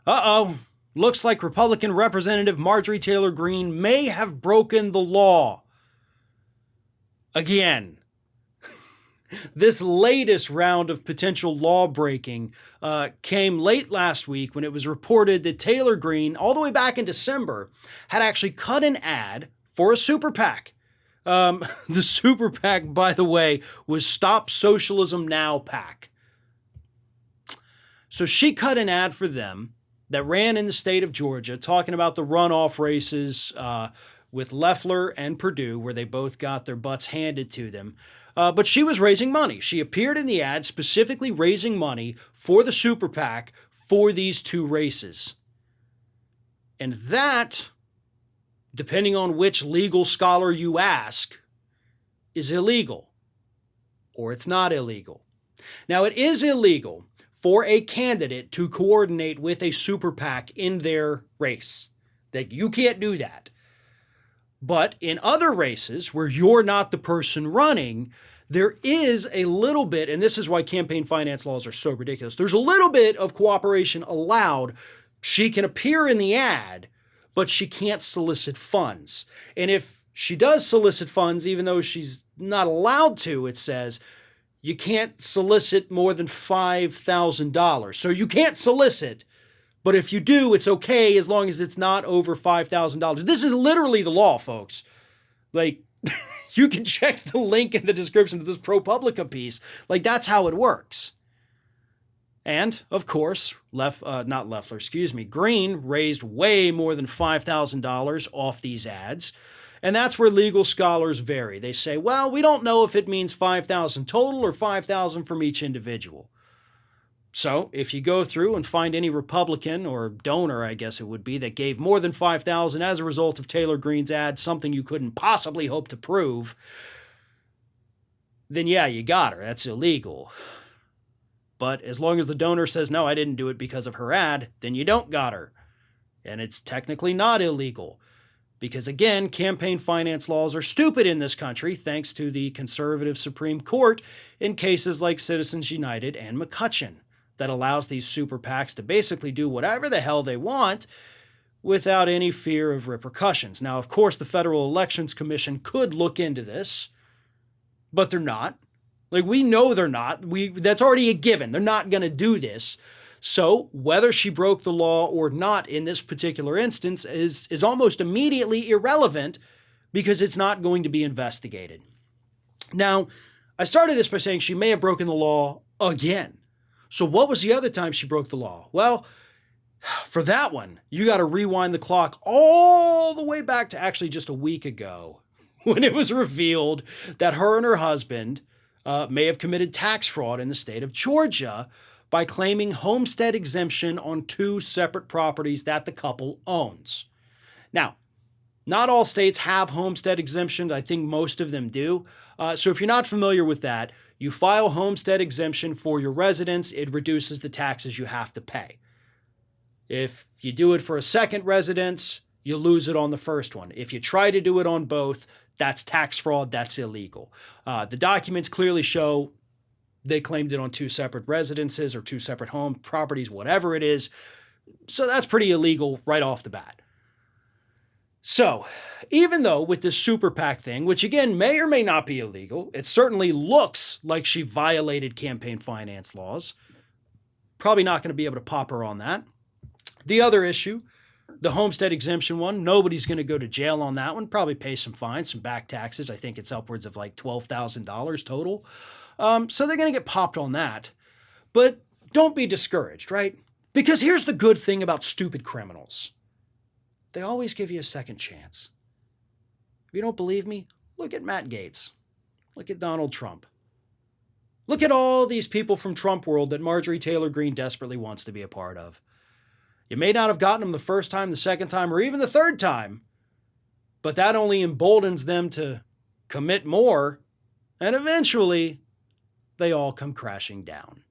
Uh-oh. Looks like Republican Representative Marjorie Taylor Greene may have broken the law. Again. This latest round of potential law breaking came late last week when it was reported that Taylor Greene, all the way back in December, had actually cut an ad for a super PAC. The super PAC, by the way, was Stop Socialism Now PAC. So she cut an ad for them that ran in the state of Georgia talking about the runoff races with Leffler and Purdue, where they both got their butts handed to them. But she was raising money. She appeared in the ad specifically raising money for the super PAC for these two races. And that, depending on which legal scholar you ask, is illegal. Or it's not illegal. Now, it is illegal for a candidate to coordinate with a super PAC in their race. That you can't do that. But in other races where you're not the person running, there is a little bit, and this is why campaign finance laws are so ridiculous, there's a little bit of cooperation allowed. She can appear in the ad, but she can't solicit funds. And if she does solicit funds, even though she's not allowed to, it says, you can't solicit more than $5,000. So you can't solicit, but if you do, it's okay as long as it's not over $5,000. This is literally the law, folks. Like, you can check the link in the description of this ProPublica piece. Like, that's how it works. And, of course, Greene raised way more than $5,000 off these ads. And that's where legal scholars vary. They say, well, we don't know if it means $5,000 total or $5,000 from each individual. So if you go through and find any Republican or donor, I guess it would be, that gave more than $5,000 as a result of Taylor Greene's ad, something you couldn't possibly hope to prove, then yeah, you got her. That's illegal. But as long as the donor says, no, I didn't do it because of her ad, then you don't got her. And it's technically not illegal. Because again, campaign finance laws are stupid in this country, thanks to the conservative Supreme Court in cases like Citizens United and McCutcheon, that allows these super PACs to basically do whatever the hell they want without any fear of repercussions. Now, of course, the Federal Elections Commission could look into this, but they're not. Like, we know they're not. That's already a given. They're not going to do this. So whether she broke the law or not in this particular instance is almost immediately irrelevant because it's not going to be investigated. Now, I started this by saying she may have broken the law again. So what was the other time she broke the law? Well, for that one, you got to rewind the clock all the way back to actually just a week ago when it was revealed that her and her husband may have committed tax fraud in the state of Georgia by claiming homestead exemption on two separate properties that the couple owns. Now, not all states have homestead exemptions. I think most of them do. So if you're not familiar with that, you file homestead exemption for your residence. It reduces the taxes you have to pay. If you do it for a second residence, you lose it on the first one. If you try to do it on both, that's tax fraud. That's illegal. The documents clearly show they claimed it on two separate residences or two separate home properties, whatever it is. So that's pretty illegal right off the bat. So, even though with this super PAC thing, which again may or may not be illegal, it certainly looks like she violated campaign finance laws. Probably not going to be able to pop her on that. The other issue, the homestead exemption one, nobody's going to go to jail on that one. Probably pay some fines, some back taxes. I think it's upwards of like $12,000 total. So they're going to get popped on that. But don't be discouraged, right? Because here's the good thing about stupid criminals. They always give you a second chance. If you don't believe me, look at Matt Gaetz. Look at Donald Trump. Look at all these people from Trump world that Marjorie Taylor Greene desperately wants to be a part of. You may not have gotten them the first time, the second time, or even the third time, but that only emboldens them to commit more, and eventually they all come crashing down.